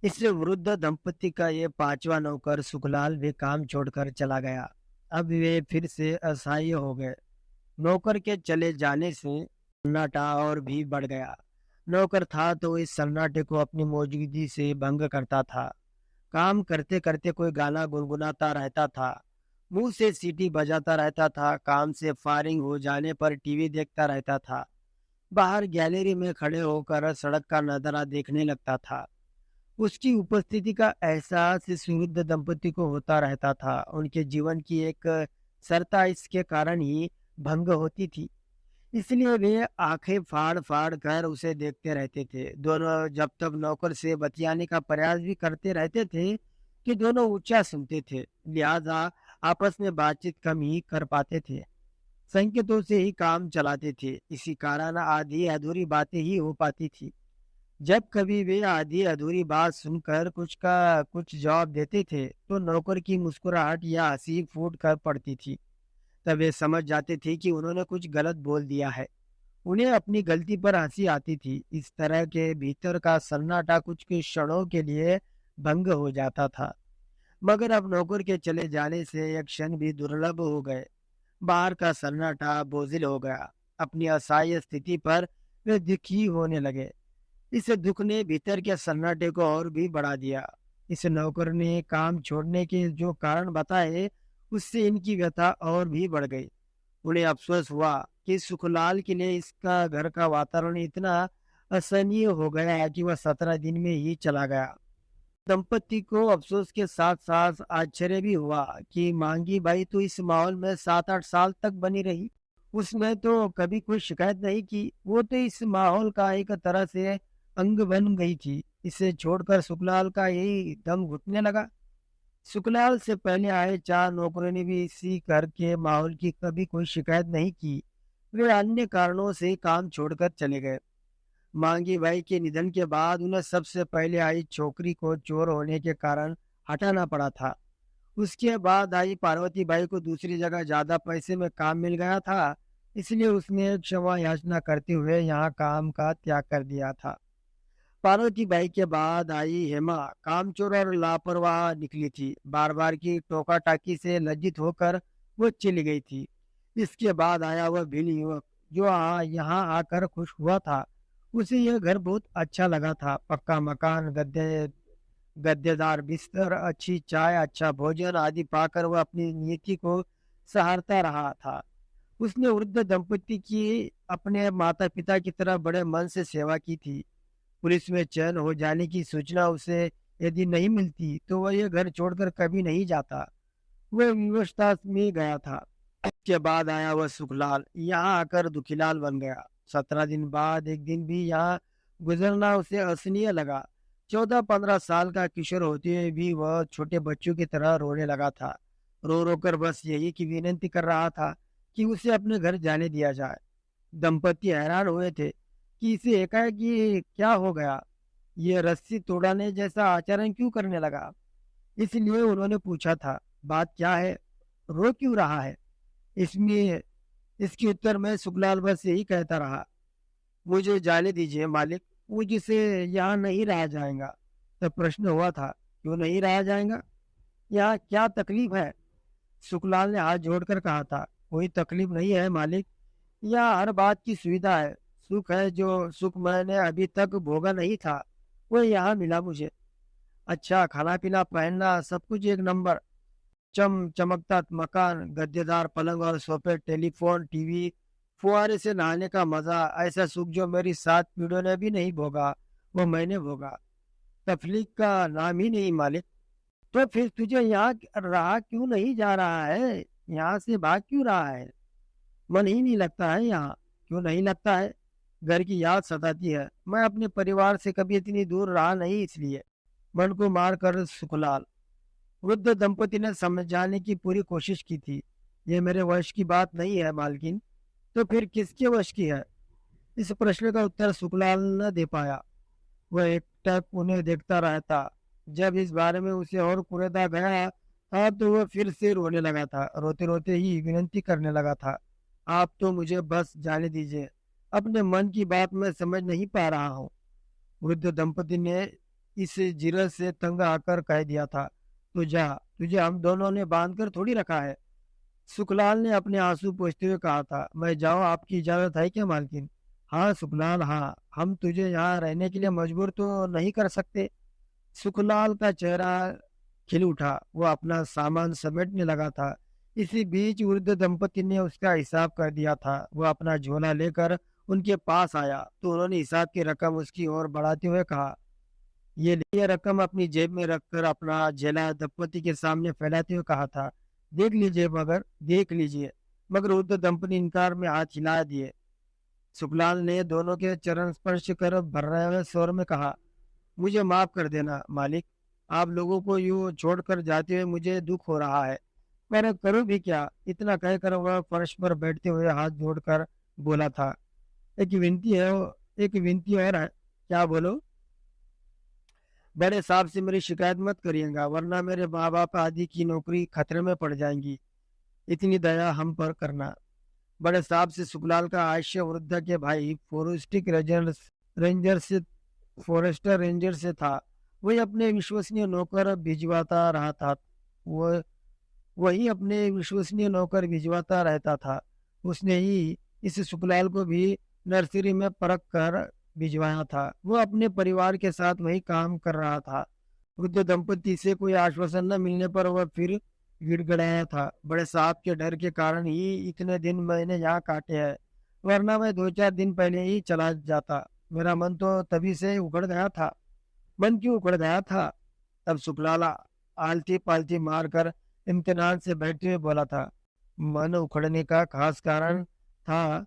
इस वृद्ध दंपति का ये पांचवा नौकर सुखलाल भी काम छोड़कर चला गया। अब वे फिर से असहाय हो गए। नौकर के चले जाने से सन्नाटा और भी बढ़ गया। नौकर था तो इस सन्नाटे को अपनी मौजूदगी से भंग करता था। काम करते करते कोई गाना गुनगुनाता रहता था, मुंह से सीटी बजाता रहता था, काम से फारिग हो जाने पर टीवी देखता रहता था, बाहर गैलरी में खड़े होकर सड़क का नजारा देखने लगता था। उसकी उपस्थिति का एहसास इस वृद्ध दंपति को होता रहता था। उनके जीवन की एक सरता इसके कारण ही भंग होती थी, इसलिए वे आंखें फाड़ फाड़ कर उसे देखते रहते थे। दोनों जब तक नौकर से बतियाने का प्रयास भी करते रहते थे कि दोनों ऊंचा सुनते थे, लिहाजा आपस में बातचीत कम ही कर पाते थे। संकेतों से ही काम चलाते थे, इसी कारण आधी अधूरी बातें ही हो पाती थी। जब कभी वे आधी अधूरी बात सुनकर कुछ का कुछ जवाब देते थे तो नौकर की मुस्कुराहट या हंसी फूट कर पड़ती थी। तब वे समझ जाते थे कि उन्होंने कुछ गलत बोल दिया है। उन्हें अपनी गलती पर हंसी आती थी। इस तरह के भीतर का सन्नाटा कुछ के क्षणों के लिए भंग हो जाता था, मगर अब नौकर के चले जाने से यह क्षण भी दुर्लभ हो गए। बाहर का सन्नाटा बोझिल हो गया। अपनी असहाय स्थिति पर वे दुखी होने लगे। इस दुख ने भीतर के सन्नाटे को और भी बढ़ा दिया। इस नौकर ने काम छोड़ने के जो कारण बताए, उससे इनकी व्यथा और भी बढ़ गई। उन्हें अफसोस हुआ कि सुखलाल के लिए इसका घर का वातावरण इतना असहनीय हो गया है कि वह 17 दिन में ही चला गया। दंपति को अफसोस के साथ साथ आश्चर्य भी हुआ कि मांगी बाई तो इस माहौल में 7-8 साल तक बनी रही। उसने तो कभी कोई शिकायत नहीं की। वो तो इस माहौल का एक तरह से अंग बन गई थी। इसे छोड़कर सुखलाल का यही दम घुटने लगा। सुखलाल से पहले आए 4 नौकरों ने भी इसी घर के माहौल की कभी कोई शिकायत नहीं की। वे अन्य कारणों से काम छोड़कर चले गए। मांगी भाई के निधन के बाद उन्हें सबसे पहले आई छोकरी को चोर होने के कारण हटाना पड़ा था। उसके बाद आई पार्वती बाई को दूसरी जगह ज्यादा पैसे में काम मिल गया था, इसलिए उसने क्षमा याचना करते हुए यहाँ काम का त्याग कर दिया था। पार्वती बाई के बाद आई हेमा, कामचोर और लापरवाह निकली थी। बार बार की टोका टाकी से लज्जित होकर वो चली गई थी। इसके बाद आया वह भील युवक जो यहाँ आकर खुश हुआ था। उसे यह घर बहुत अच्छा लगा था। पक्का मकान, गद्देदार बिस्तर, अच्छी चाय, अच्छा भोजन आदि पाकर वह अपनी नीति को सहारता रहा था। उसने वृद्ध दंपति की अपने माता पिता की तरह बड़े मन से सेवा की थी। पुलिस में चयन हो जाने की सूचना उसे यदि नहीं मिलती तो वह यह घर छोड़कर कभी नहीं जाता। वह विवशता में गया था। इसके बाद आया वह सुखलाल, यहाँ आकर दुखीलाल बन गया। 17 दिन बाद एक दिन भी यहाँ गुजरना उसे असहनीय लगा। 14-15 साल का किशोर होते हुए भी वह छोटे बच्चों की तरह रोने लगा था। रो रो कर बस यही की विनती कर रहा था कि उसे अपने घर जाने दिया जाए। दंपति हैरान हुए थे कि इसे एकाएक ये क्या हो गया, ये रस्सी तोड़ने जैसा आचरण क्यों करने लगा। इसलिए उन्होंने पूछा था, बात क्या है, रो क्यों रहा है। इसमें इसके उत्तर में सुखलाल बस यही कहता रहा, मुझे जाने दीजिए मालिक, मुझसे यहाँ नहीं रहा जाएगा। तब प्रश्न हुआ था, क्यों नहीं रहा जाएगा, यहाँ क्या तकलीफ है। सुखलाल ने हाथ जोड़कर कहा था, कोई तकलीफ नहीं है मालिक, यहाँ हर बात की सुविधा है। सुख है, जो सुख मैंने अभी तक भोगा नहीं था वो यहाँ मिला मुझे। अच्छा खाना पीना, पहनना, सब कुछ एक नंबर। चमकता मकान, गद्देदार पलंग और सोफे, टेलीफोन, टीवी, फुहारे से नहाने का मजा, ऐसा सुख जो मेरी 7 पीढ़ियों ने भी नहीं भोगा वो मैंने भोगा। तफलीक का नाम ही नहीं मालिक। तो फिर तुझे यहाँ रहा क्यों नहीं जा रहा है, यहाँ से भाग क्यों रहा है। मन ही नहीं लगता है यहाँ। क्यों नहीं लगता है, घर की याद सताती है। मैं अपने परिवार से कभी इतनी दूर रहा नहीं, इसलिए। मन को मार कर सुखलाल। वृद्ध दंपति ने समझाने की पूरी कोशिश की थी। ये मेरे वश की बात नहीं है मालकिन। तो फिर किसके वश की है। इस प्रश्न का उत्तर सुखलाल न दे पाया। वह एकटक उन्हें देखता रहता। जब इस बारे में उसे और कुरेदा गया था तो वह फिर से रोने लगा था। रोते रोते ही विनती करने लगा था, आप तो मुझे बस जाने दीजिए, अपने मन की बात मैं समझ नहीं पा रहा हूँ। वृद्ध दंपति ने इस जिरह से तंग आकर कह दिया था, तो जा, तुझे हम दोनों ने बांध कर थोड़ी रखा है। सुखलाल ने अपने आंसू पोंछते हुए कहा था, मैं जाऊं, आपकी इजाजत है क्या मालकिन? हाँ सुखलाल, हाँ, हम तुझे यहाँ रहने के लिए मजबूर तो नहीं कर सकते। सुखलाल का चेहरा खिल उठा, वो अपना सामान समेटने लगा था। इसी बीच वृद्ध दंपति ने उसका हिसाब कर दिया था। वो अपना झोला लेकर उनके पास आया तो उन्होंने हिसाब की रकम उसकी ओर बढ़ाते हुए कहा, ये रकम अपनी जेब में रखकर अपना झोला दंपति के सामने फैलाते हुए कहा था, देख लीजिए। मगर वृद्ध दंपति इनकार में हाथ हिला दिए। सुखलाल ने दोनों के चरण स्पर्श कर भर्रे हुए स्वर में कहा, मुझे माफ कर देना मालिक, आप लोगों को यूं छोड़कर जाते हुए मुझे दुख हो रहा है, मैं करूं भी क्या? इतना कहकर वह फर्श पर बैठते हुए हाथ जोड़कर बोला था, एक विनती है, एक विनती और है। क्या? बोलो। बड़े साहब से मेरी शिकायत मत करिएगा, वरना मेरे माँ बाप आदि की नौकरी खतरे में पड़ जाएंगी। इतनी दया हम पर करना। बड़े साहब से सुखलाल का आश्य वृद्ध के भाई रेंजर से फॉरेस्टर रेंजर से था। वही अपने विश्वसनीय नौकर भिजवाता रहा था। वो वही अपने विश्वसनीय नौकर भिजवाता रहता था। उसने ही इस सुखलाल को भी नर्सरी में परख कर भिजवाया था। वो अपने परिवार के साथ वही काम कर रहा था। वृद्ध दंपति से कोई आश्वासन न मिलने पर वह फिर गिड़गिड़ाया था, बड़े साहब के डर के कारण ही इतने दिन मैंने यहाँ काटे हैं, वरना मैं 2-4 दिन पहले ही चला जाता। मेरा मन तो तभी से उखड़ गया था। मन क्यों उखड़ गया था? तब सुखलाला आलती पालती मारकर इम्तिनान से बैठते हुए बोला था, मन उखड़ने का खास कारण था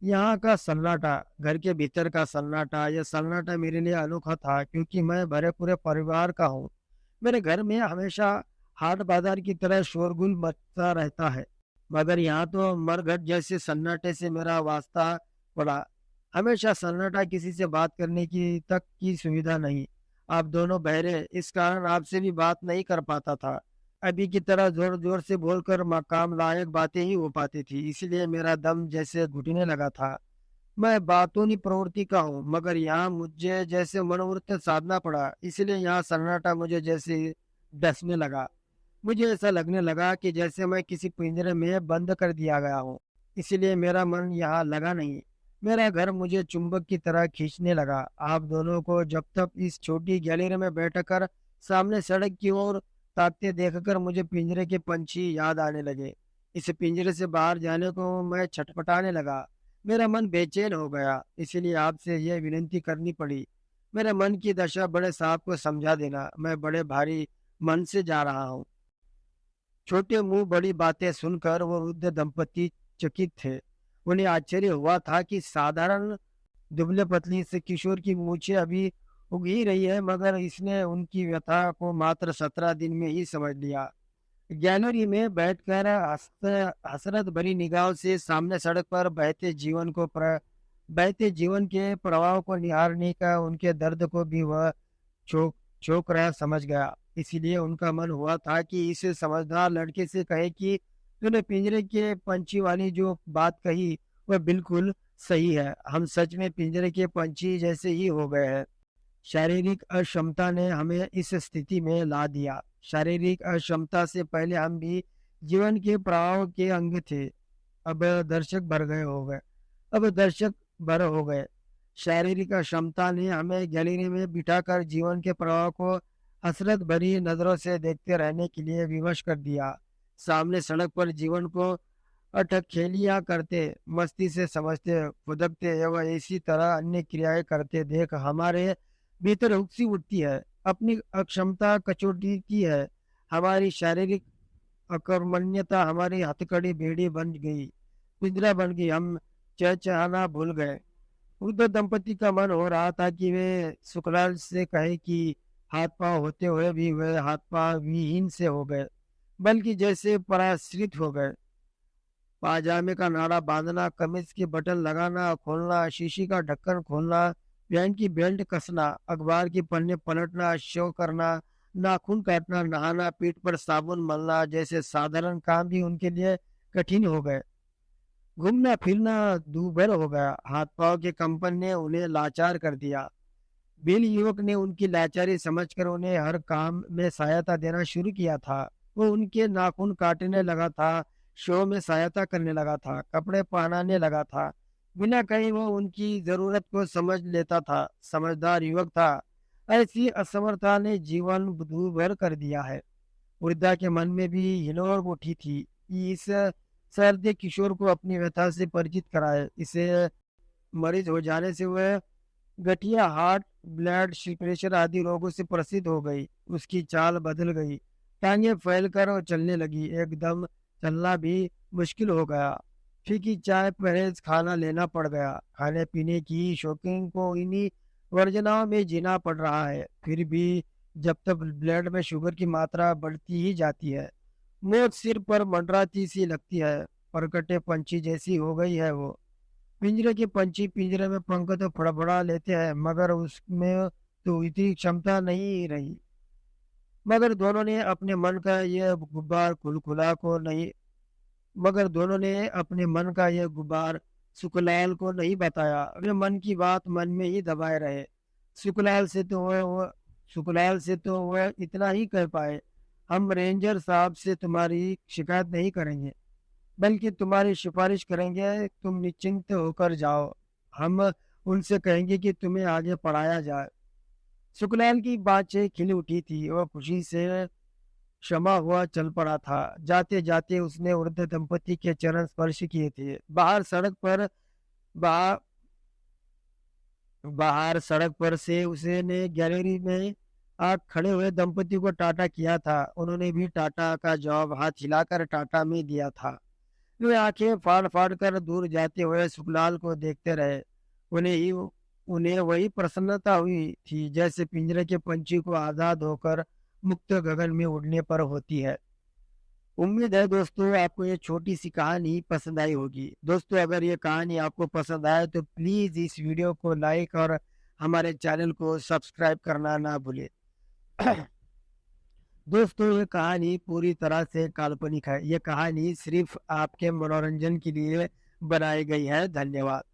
यहाँ का सन्नाटा, घर के भीतर का सन्नाटा। यह सन्नाटा मेरे लिए अनोखा था क्योंकि मैं भरे पूरे परिवार का हूँ। मेरे घर में हमेशा हाट बाजार की तरह शोरगुल मचता रहता है, मगर यहाँ तो मरघट जैसे सन्नाटे से मेरा वास्ता पड़ा। हमेशा सन्नाटा, किसी से बात करने की तक की सुविधा नहीं। आप दोनों बहरे, इस कारण आपसे भी बात नहीं कर पाता था। अभी की तरह जोर जोर से बोलकर मकाम लायक बातें ही हो पाती थी, इसलिए मेरा दम जैसे घुटने लगा था। मैं बातूनी प्रवृत्ति का हूँ, मगर यहाँ मुझे जैसे मनोवृत्ति साधना पड़ा, इसलिए यहाँ सन्नाटा मुझे जैसे डसने लगा। मुझे ऐसा लगने लगा कि जैसे मैं किसी पिंजरे में बंद कर दिया गया हूँ, इसलिए मेरा मन यहाँ लगा नहीं। मेरा घर मुझे चुंबक की तरह खींचने लगा। आप दोनों को जब तक इस छोटी गैलरी में बैठकर सामने सड़क की ओर ताकते देखकर मुझे पिंजरे के पंछी याद आने लगे। इस पिंजरे से बाहर जाने को मैं छटपटाने लगा। मेरा मन बेचैन हो गया, इसीलिए आपसे यह विनती करनी पड़ी। मेरे मन की दशा बड़े साहब को समझा देना। मैं बड़े भारी मन से जा रहा हूँ। छोटे मुंह बड़ी बातें सुनकर वो वृद्ध दंपति चकित थे। उन्हें आश्चर्य हुआ था कि साधारण दुबले पतली से किशोर की मूछें अभी उग ही रही है, मगर इसने उनकी व्यथा को मात्र 17 दिन में ही समझ लिया। गैलरी में बैठकर हसरत भरी निगाहों से सामने सड़क पर बहते जीवन के प्रवाह को निहारने का उनके दर्द को भी वह चौक चौक रहा समझ गया। इसीलिए उनका मन हुआ था कि इस समझदार लड़के से कहे कि तूने पिंजरे के पंछी वाली जो बात कही वह बिल्कुल सही है। हम सच में पिंजरे के पंछी जैसे ही हो गए हैं। शारीरिक अक्षमता ने हमें इस स्थिति में ला दिया। शारीरिक अक्षमता से पहले हम भी जीवन के प्रवाह के अंग थे। अब दर्शक भर गए हो गए अब दर्शक भर हो गए। शारीरिक अक्षमता ने हमें गैलरी में बिठाकर जीवन के प्रवाह को हसरत भरी नजरों से देखते रहने के लिए विवश कर दिया। सामने सड़क पर जीवन को अटखेलियां करते, मस्ती से समझते, फुदकते एवं इसी तरह अन्य क्रियाएं करते देख हमारे भीतर उकसी उठती है। अपनी अक्षमता कचोटी की है। हमारी शारीरिक अकर्मण्यता हमारी हथकड़ी बेड़ी बन गई, पिंजरा बन गई। हम चहचहाना भूल गए। वृद्ध दंपति का मन हो रहा था कि वे सुखलाल से कहे कि हाथ पांव होते हुए भी वे हाथ पांव विहीन से हो गए, बल्कि जैसे पराश्रित हो गए। पाजामे का नाड़ा बांधना, कमीज के बटन लगाना खोलना, शीशी का ढक्कन खोलना, पैंट की बेल्ट कसना, अखबार की पन्ने पलटना, शो करना, नाखून काटना, नहाना, पीठ पर साबुन मलना जैसे साधारण काम भी उनके लिए कठिन हो गए। घूमना फिरना दूभर हो गया। हाथ पांव के कंपन ने उन्हें लाचार कर दिया। बिल युवक ने उनकी लाचारी समझकर उन्हें हर काम में सहायता देना शुरू किया था। वो उनके नाखून काटने लगा था, शो में सहायता करने लगा था, कपड़े पहनाने लगा था। बिना कहीं वो उनकी जरूरत को समझ लेता था। समझदार युवक था। ऐसी असमर्थता ने जीवन दूभर कर दिया है। वृद्धा के मन में भी हिलोर उठी थी कि इस सर्द किशोर को अपनी व्यथा से परिचित कराए। इसे मरीज हो जाने से वह गठिया, हार्ट, ब्लड प्रेशर आदि रोगों से प्रसिद्ध हो गई। उसकी चाल बदल गई, टांगे फैलकर और चलने लगी। एकदम चलना भी मुश्किल हो गया। फीकी चाय, परहेज खाना लेना पड़ गया। खाने पीने की शौकीन को इन्हीं वर्जनाओं में जीना पड़ रहा है। फिर भी जब तक ब्लड में शुगर की मात्रा बढ़ती ही जाती है, मौत सिर पर मंडराती सी लगती है। परकटे पंछी जैसी हो गई है वो। पिंजरे के पंछी पिंजरे में पंख तो फड़फड़ा लेते हैं, मगर उसमें तो इतनी क्षमता नहीं रही। मगर दोनों ने अपने मन का यह गुब्बार खुलखुला को नहीं मगर दोनों ने अपने मन का यह गुब्बार सुखलाल को नहीं बताया। वे मन की बात मन में ही दबाए रहे। सुखलाल से तो सुखलाल से तो वह इतना ही कह पाए, हम रेंजर साहब से तुम्हारी शिकायत नहीं करेंगे, बल्कि तुम्हारी सिफारिश करेंगे। तुम निश्चिंत होकर जाओ। हम उनसे कहेंगे कि तुम्हें आगे पढ़ाया जाए। सुखलाल की बातें खिल उठी थी। वह खुशी से क्षमा हुआ चल पड़ा था। जाते जाते उसने वृद्ध दंपति के चरण स्पर्श किए थे। बा, बाहर सड़क पर से उसने गैलरी में आ खड़े हुए दंपति को टाटा किया था। उन्होंने भी टाटा का जवाब हाथ हिलाकर टाटा में दिया था। वे आंखें फाड़ फाड़ कर दूर जाते हुए सुखलाल को देखते रहे। उन्हें ही उन्हें वही प्रसन्नता हुई थी जैसे पिंजरे के पंछी को आजाद होकर मुक्त गगन में उड़ने पर होती है। उम्मीद है दोस्तों आपको ये छोटी सी कहानी पसंद आई होगी। दोस्तों अगर ये कहानी आपको पसंद आए तो प्लीज इस वीडियो को लाइक और हमारे चैनल को सब्सक्राइब करना ना भूलें। दोस्तों ये कहानी पूरी तरह से काल्पनिक है। ये कहानी सिर्फ आपके मनोरंजन के लिए बनाई गई है। धन्यवाद।